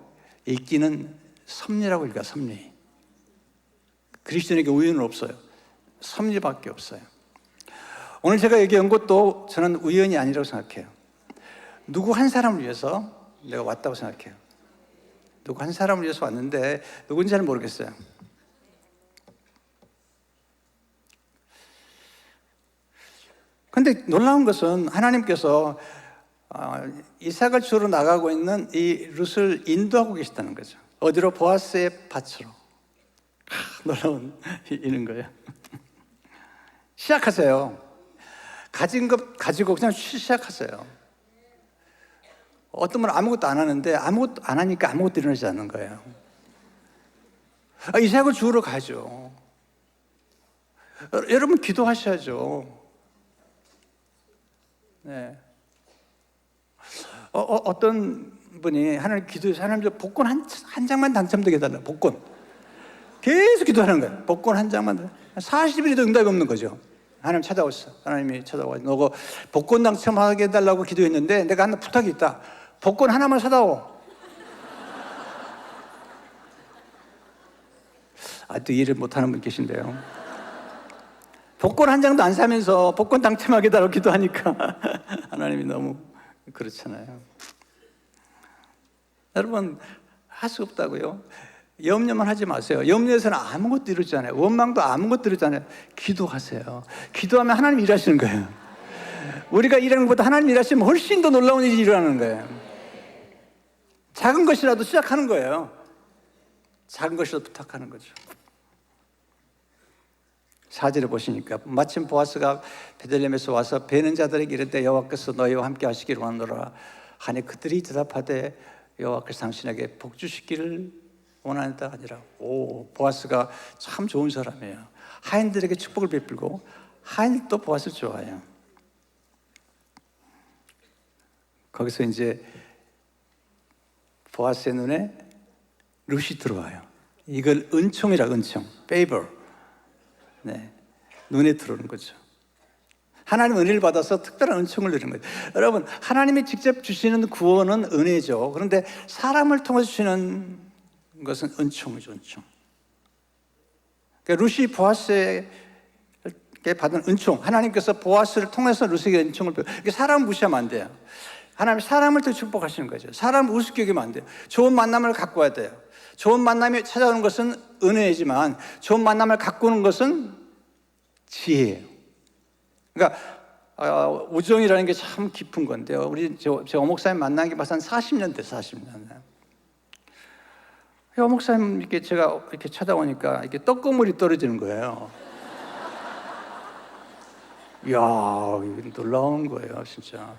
읽기는 섭리라고 읽어요. 섭리. 그리스도인에게 우연은 없어요. 섭리밖에 없어요. 오늘 제가 얘기한 것도 저는 우연이 아니라고 생각해요. 누구 한 사람을 위해서 내가 왔다고 생각해요. 누구 한 사람을 위해서 왔는데 누군지 잘 모르겠어요. 그런데 놀라운 것은 하나님께서 이삭을 주러 나가고 있는 이 룻을 인도하고 계시다는 거죠. 어디로? 보아스의 밭으로. 놀라운 일인 거예요. 시작하세요. 가진 것 가지고 그냥 시작하세요. 어떤 분은 아무것도 안 하는데 아무것도 안 하니까 아무것도 일어나지 않는 거예요. 이삭을 주우러 가죠. 여러분 기도하셔야죠. 네. 어떤 분이 하나님 기도해서 하나님 복권 한 장만 당첨되게 해달라. 복권. 계속 기도하는 거예요. 복권 한 장만. 40일에도 응답이 없는 거죠. 하나님 찾아오셨어. 하나님이 찾아와서 너 복권 당첨하게 해달라고 기도했는데 내가 하나 부탁이 있다. 복권 하나만 사다오. 아직도 이해를 못하는 분 계신데요. 복권 한 장도 안 사면서 복권 당첨하게 해달라고 기도하니까 하나님이 너무 그렇잖아요. 여러분 할 수 없다고요? 염려만 하지 마세요. 염려해서는 아무것도 이루지 않아요. 원망도 아무것도 이루지 않아요. 기도하세요. 기도하면 하나님 일하시는 거예요. 우리가 일하는 것보다 하나님 일하시면 훨씬 더 놀라운 일이 일어나는 거예요. 작은 것이라도 시작하는 거예요. 작은 것이라도 부탁하는 거죠. 4절에 보시니까 마침 보아스가 베들레헴에서 와서 베는 자들에게 이르되 여호와께서 너희와 함께 하시기를 원하노라 하니 그들이 대답하되 여호와께서 당신에게 복 주시기를 원하다 아니라. 보아스가 참 좋은 사람이에요. 하인들에게 축복을 베풀고 하인도 보아스를 좋아해요. 거기서 이제 보아스의 눈에 룻이 들어와요. 이걸 은총이라, 은총, favor. 네, 눈에 들어오는 거죠. 하나님 은혜를 받아서 특별한 은총을 누리는 거예요. 여러분, 하나님이 직접 주시는 구원은 은혜죠. 그런데 사람을 통해 주시는 것은 은총이죠, 은총. 그러니까 룻이 보아스에게 받은 은총, 하나님께서 보아스를 통해서 룻에게 은총을 배워. 이게 사람 무시하면 안 돼요. 하나님 사람을 더 축복하시는 거죠. 사람 우습게 여기면 안 돼요. 좋은 만남을 갖고 와야 돼요. 좋은 만남이 찾아오는 것은 은혜이지만 좋은 만남을 갖고 오는 것은 지혜예요. 그러니까 우정이라는 게 참 깊은 건데요. 제 어목사님 만난 게 벌써 한 40년 됐어요. 40년. 어목사님 이렇게 제가 이렇게 찾아오니까 이렇게 떡고물이 떨어지는 거예요. 이야, 놀라운 거예요, 진짜.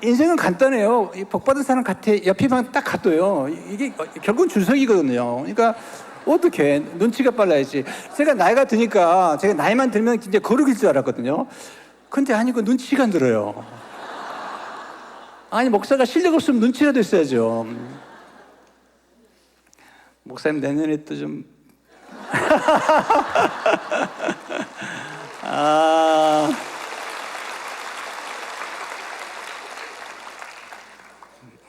인생은 간단해요. 복받은 사람 곁에 옆에만 딱 가둬요. 이게 결국은 줄서기거든요. 그러니까 어떻게 눈치가 빨라야지. 제가 나이가 드니까 제가 나이만 들면 진짜 거룩일 줄 알았거든요. 근데 아니고 눈치가 늘어요. 아니, 목사가 실력 없으면 눈치라도 있어야죠. 목사님 내년에 또 좀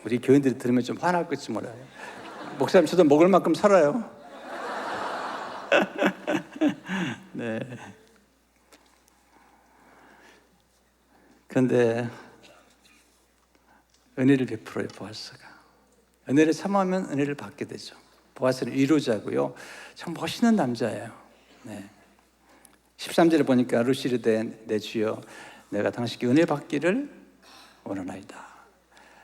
우리 교인들이 들으면 좀 화날 것지 몰라요. 목사님, 저도 먹을 만큼 살아요. 네. 그런데 은혜를 베풀어요, 보아스가. 은혜를 참아하면 은혜를 받게 되죠. 보아스는 위로자고요. 참 멋있는 남자예요. 네. 13절에 보니까 룻이 이르되 내 주여 내가 당신께 은혜 받기를 원하나이다.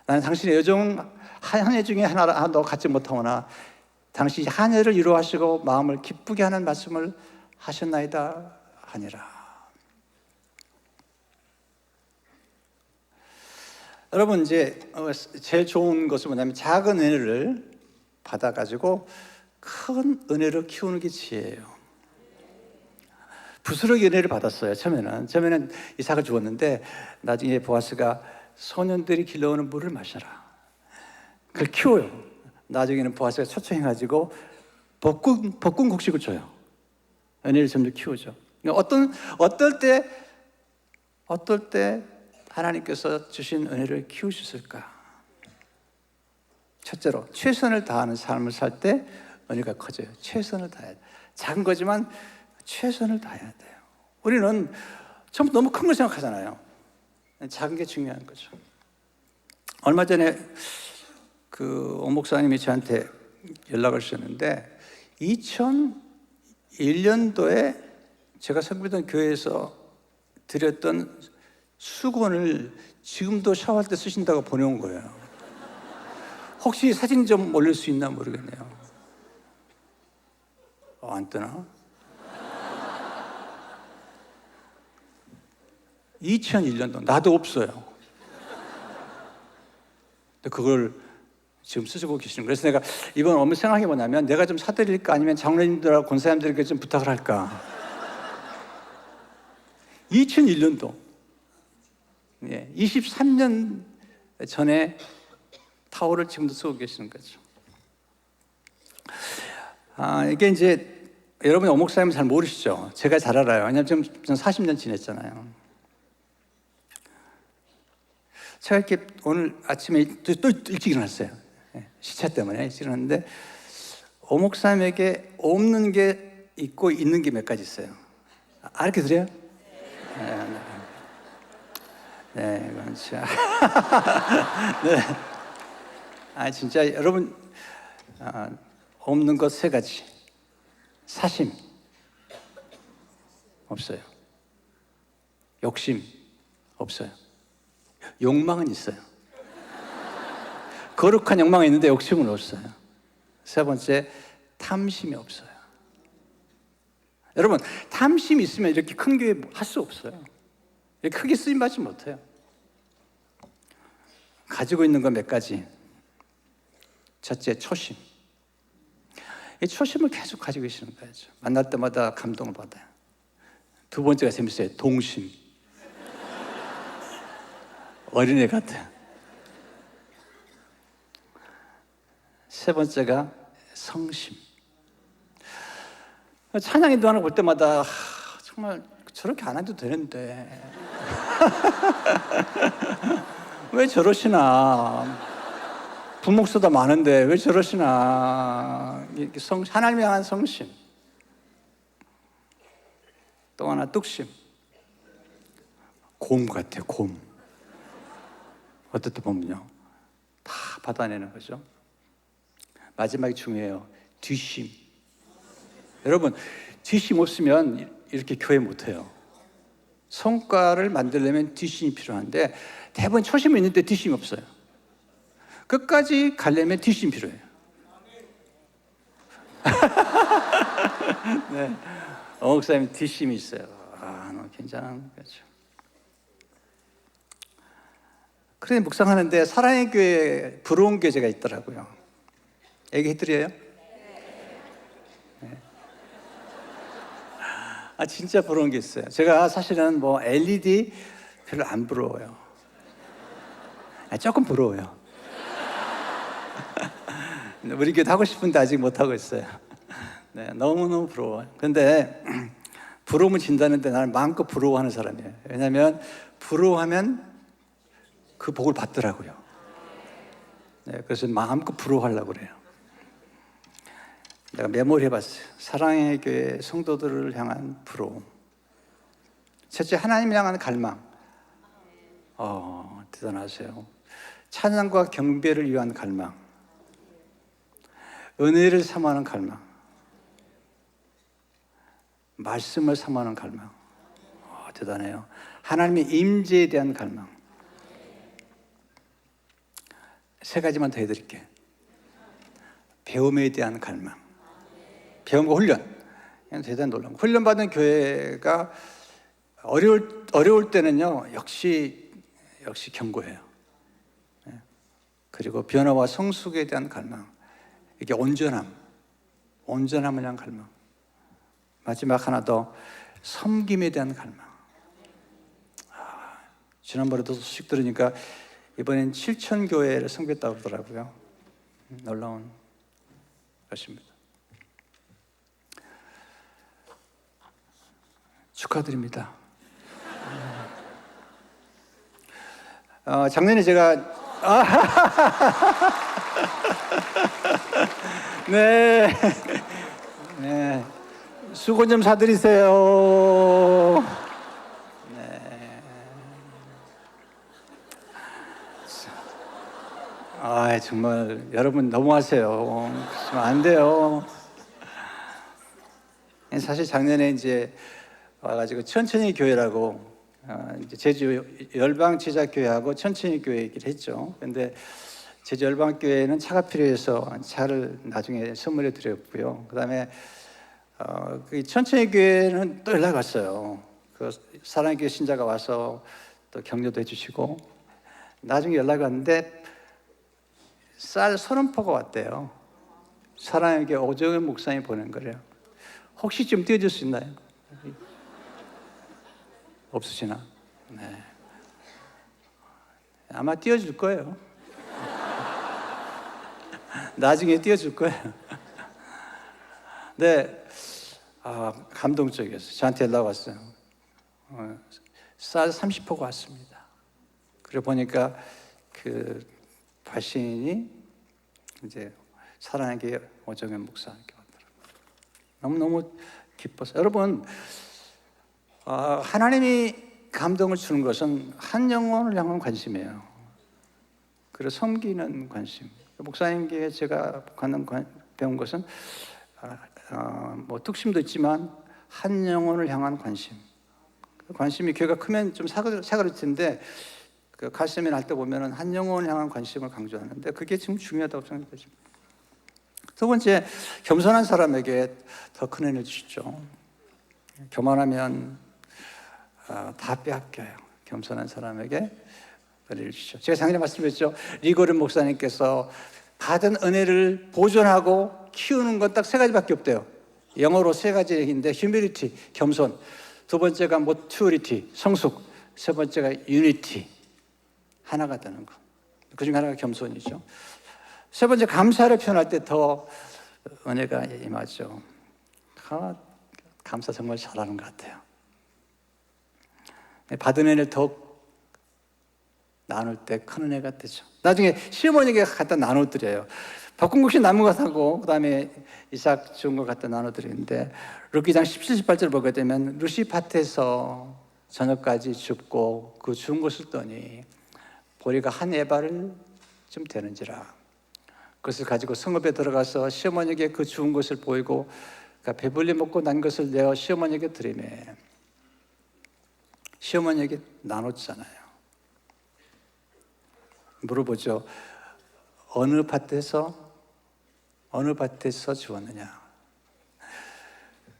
나는 당신의 여종 한 해 중에 하나도 갖지 못하오나 당신이 한 해를 위로하시고 마음을 기쁘게 하는 말씀을 하셨나이다 하니라. 여러분, 이제 제일 좋은 것은 뭐냐면 작은 은혜를 받아가지고 큰 은혜로 키우는 게 지혜예요. 부스러기 은혜를 받았어요. 처음에는 이삭을 주었는데 나중에 보아스가 소년들이 길러오는 물을 마셔라. 그걸 키워요. 나중에는 보아스가 초청해가지고 볶은 곡식을 줘요. 은혜를 점점 키우죠. 어떨 때 하나님께서 주신 은혜를 키우셨을까? 첫째로 최선을 다하는 삶을 살 때 은혜가 커져요. 최선을 다해야 돼요. 작은 거지만 최선을 다해야 돼요. 우리는 전부 너무 큰 걸 생각하잖아요. 작은 게 중요한 거죠. 얼마 전에 오 목사님이 저한테 연락을 주셨는데 2001년도에 제가 섬기던 교회에서 드렸던 수건을 지금도 샤워할 때 쓰신다고 보내온 거예요. 혹시 사진 좀 올릴 수 있나 모르겠네요. 안 뜨나? 2001년도 나도 없어요. 근데 그걸 지금 쓰시고 계시는 거예요. 그래서 내가 이번 업무 생각해 보냐면 내가 좀 사드릴까 아니면 장로님들하고 권사님들에게 좀 부탁을 할까. 2001년도 23년 전에 타월을 지금도 쓰고 계시는 거죠. 이게 이제 여러분이 오목사님은 잘 모르시죠? 제가 잘 알아요. 왜냐하면 지금 40년 지냈잖아요. 제가 이렇게 오늘 아침에 또 일찍 일어났어요. 시차 때문에 일찍 일어났는데 오목사님에게 없는 게 있고 있는 게 몇 가지 있어요. 알게 드려요? 네, 이건 진짜. 네. 진짜 여러분, 없는 것 세 가지. 사심 없어요. 욕심 없어요. 욕망은 있어요. 거룩한 욕망이 있는데 욕심은 없어요. 세 번째, 탐심이 없어요. 여러분, 탐심이 있으면 이렇게 큰 교회 할 수 없어요. 크게 쓰임받지 못해요. 가지고 있는 건 몇 가지. 첫째, 초심. 이 초심을 계속 가지고 계시는 거예요. 만날 때마다 감동을 받아요. 두 번째가 재밌어요. 동심. 어린애 같아요. 세 번째가 성심. 찬양 인도하는 거 볼 때마다 정말 저렇게 안 해도 되는데 왜 저러시나. 부목수도 많은데 왜 저러시나. 하나님을 향한 성심. 또 하나 뚝심. 곰 같아요, 곰. 어떨 때 보면요, 다 받아내는 거죠. 마지막이 중요해요. 뒷심. 여러분, 뒷심 없으면 이렇게 교회 못해요. 성과를 만들려면 뒷심이 필요한데 대부분 초심이 있는데 뒷심이 없어요. 끝까지 가려면 뒷심이 필요해요. 네. 목사님 뒷심이 있어요. 너무 괜찮은 거죠. 그런데 묵상하는데 사랑의 교회에 부러운 교제가 있더라고요. 얘기해드려요? 네. 진짜 부러운 게 있어요. 제가 사실은 뭐 LED 별로 안 부러워요. 조금 부러워요. 우리 교회도 하고 싶은데 아직 못 하고 있어요. 네, 너무너무 부러워요. 그런데 부러움을 진다는데 나는 마음껏 부러워하는 사람이에요. 왜냐하면 부러워하면 그 복을 받더라고요. 네, 그래서 마음껏 부러워하려고 그래요. 내가 메모를 해봤어요. 사랑의 교회 성도들을 향한 부러움. 첫째, 하나님을 향한 갈망. 대단하세요. 찬양과 경배를 위한 갈망. 은혜를 삼하는 갈망. 말씀을 삼하는 갈망. 대단해요. 하나님의 임재에 대한 갈망. 세 가지만 더 해드릴게요. 배움에 대한 갈망. 배움과 훈련. 대단히 놀라운 거. 훈련받은 교회가 어려울 때는요, 역시 견고해요. 그리고 변화와 성숙에 대한 갈망. 이게 온전함을 향한 갈망. 마지막 하나 더, 섬김에 대한 갈망. 지난번에도 소식 들으니까 이번엔 7,000교회를 섬겼다고 그러더라고요. 놀라운 것입니다. 축하드립니다. 작년에 제가 네, 네, 수건 좀 사드리세요. 네. 정말 여러분 너무하세요. 그러시면 안 돼요. 사실 작년에 이제 와가지고 천천히 교회라고 이제 제주 열방 제자교회하고 천천히 교회 얘기를 했죠. 그런데 제주 열방 교회는 차가 필요해서 차를 나중에 선물해 드렸고요. 그다음에 그 천천히 교회는 또 연락 왔어요. 그 사랑의 교회 신자가 와서 또 격려도 해주시고, 나중에 연락이 왔는데 쌀 30포가 왔대요. 사랑의 교회 오정현 목사님이 보낸 거래요. 혹시 좀 띄워줄 수 있나요? 없으시나? 네. 아마 띄워줄 거예요. 나중에 띄워줄 거예요. 네, 감동적이었어요. 저한테 연락 왔어요. 쌀 30포가 왔습니다. 그리고 보니까 그 발신이 이제 사랑의 교회 오정현 목사님께 왔더라고요. 너무너무 기뻤어요. 여러분, 하나님이 감동을 주는 것은 한 영혼을 향한 관심이에요. 그리고 섬기는 관심. 목사님께 제가 배운 것은 뭐 뚝심도 있지만 한 영혼을 향한 관심. 그 관심이 교회가 크면 좀 사그릴 텐데, 그 가르치면 할 때 보면은 한 영혼을 향한 관심을 강조하는데 그게 지금 중요하다고 생각되죠. 두 번째, 겸손한 사람에게 더 큰 은혜를 주시죠. 교만하면 다 빼앗겨요. 겸손한 사람에게 은혜를 주시죠. 제가 작년에 말씀드렸죠. 리고른 목사님께서 받은 은혜를 보존하고 키우는 건 딱 세 가지밖에 없대요. 영어로 세 가지 얘기인데, humility, 겸손. 두 번째가 maturity, 성숙. 세 번째가 unity, 하나가 되는 것. 그중에 하나가 겸손이죠. 세 번째, 감사를 표현할 때 더 은혜가 임하죠. 감사 정말 잘하는 것 같아요. 받은 은혜를 더욱 나눌 때 큰 은혜가 되죠. 나중에 시어머니에게 갖다 나눠드려요. 볶음국수 남은 거 사고 그다음에 이삭 준 거 갖다 나눠드리는데 룻기 2장 17, 18절 보게 되면 룻이 밭에서 저녁까지 줍고 그 준 것을 떠니 보리가 한 에바를 좀 되는지라. 그것을 가지고 성읍에 들어가서 시어머니에게 그 주운 것을 보이고 그러니까 배불리 먹고 난 것을 내어 시어머니에게 드리매 시어머니에게 나눴잖아요. 물어보죠. 어느 밭에서 주었느냐?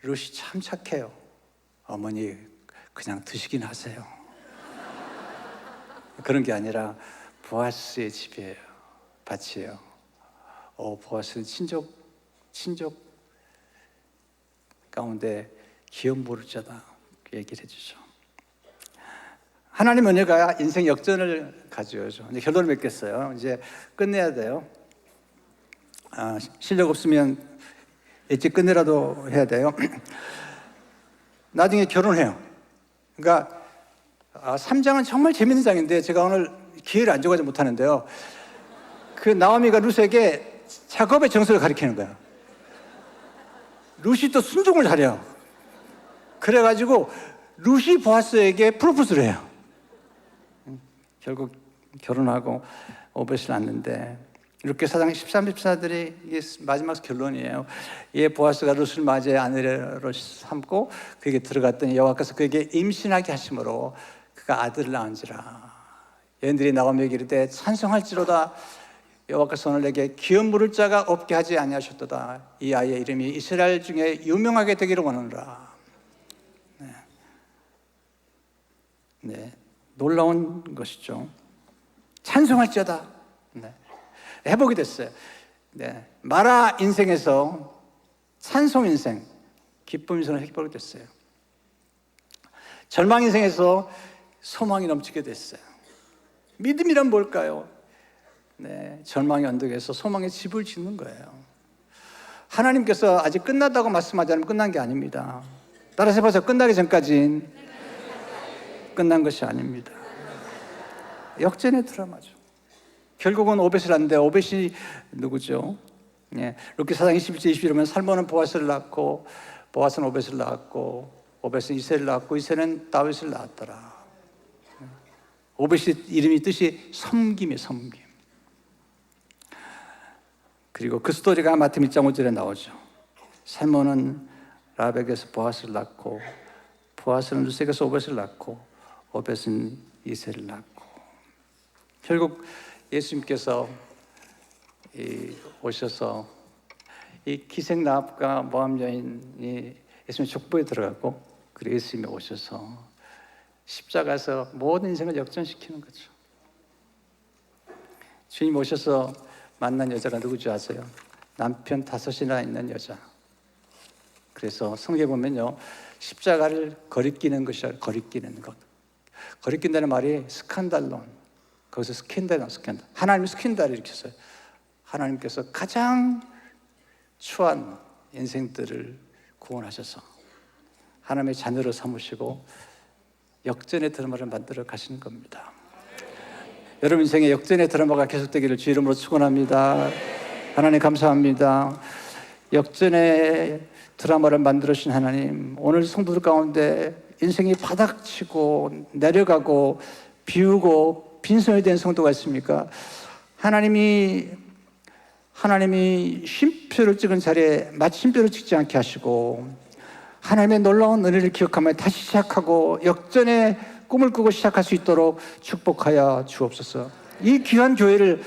룻이 참 착해요. 어머니 그냥 드시긴 하세요. 그런 게 아니라 보아스의 집이에요. 밭이에요. 보아스는 친족 가운데 기업 모르자다 얘기를 해주죠. 하나님 은혜가 인생 역전을 가져오죠. 이제 결론을 맺겠어요. 이제 끝내야 돼요. 실력 없으면 일찍 끝내라도 해야 돼요. 나중에 결혼해요. 그러니까 3장은 정말 재밌는 장인데 제가 오늘 기회를 안 줘가지고 못하는데요. 그 나오미가 룻에게 작업의 정석을 가르치는 거예요. 룻이 또 순종을 잘해요. 그래가지고 룻이 보아스에게 프로포즈를 해요. 결국 결혼하고 오벳을 낳는데 이렇게 사장 13, 14들이 이게 마지막 결론이에요. 보아스가 룻을 맞이해 아내로 삼고 그에게 들어갔더니 여호와께서 그에게 임신하게 하심으로 그가 아들을 낳은지라. 여인들이 나오미에게 이르되 찬송할지로다. 여호와께서 오늘 내게 기업 물을 자가 없게 하지 아니하셨도다. 이 아이의 이름이 이스라엘 중에 유명하게 되기를 원하노라. 네, 놀라운 것이죠. 찬송할지어다. 네. 회복이 됐어요. 네. 마라 인생에서 찬송 인생, 기쁨 인생으로 회복이 됐어요. 절망 인생에서 소망이 넘치게 됐어요. 믿음이란 뭘까요? 네, 절망의 언덕에서 소망의 집을 짓는 거예요. 하나님께서 아직 끝났다고 말씀하지 않으면 끝난 게 아닙니다. 따라서 해봐서 끝나기 전까지는 끝난 것이 아닙니다. 역전의 드라마죠. 결국은 오벳을 낳는데 오벳이 누구죠? 예, 룻기 4장 21절 22절에 살몬은 보아스를 낳고 보아스는 오벳을 낳았고 오벳은 이새를 낳았고 이새는 다윗을 낳았더라. 오벳의 이름이 뜻이 섬김이에요. 섬김. 그리고 그 스토리가 마태복음 1장 5절에 나오죠. 살몬은 라벡에서 보아스를 낳고 보아스는 룻에게서 오벳을 낳고 오벳은 이새를 낳고 결국 예수님께서 오셔서 이 기생 라합과 모함 여인이 예수님 족보에 들어가고 그리고 예수님이 오셔서 십자가에서 모든 인생을 역전시키는 거죠. 주님 오셔서 만난 여자가 누구지 아세요? 남편 5이나 있는 여자. 그래서 성경에 보면요, 십자가를 거리끼는 것이야. 거리끼는 것. 거리낀다는 말이 스칸달론. 거기서 스캔들. 하나님이 스캔들을 일으켰어요. 하나님께서 가장 추한 인생들을 구원하셔서 하나님의 자녀로 삼으시고 역전의 드라마를 만들어 가시는 겁니다. 여러분 인생의 역전의 드라마가 계속되기를 주 이름으로 축원합니다. 하나님 감사합니다. 역전의 드라마를 만들어 주신 하나님, 오늘 성도들 가운데 인생이 바닥치고 내려가고 비우고 빈손이 된 성도가 있습니까? 하나님이 쉼표를 찍은 자리에 마침표를 찍지 않게 하시고 하나님의 놀라운 은혜를 기억하며 다시 시작하고 역전의 꿈을 꾸고 시작할 수 있도록 축복하여 주옵소서. 이 귀한 교회를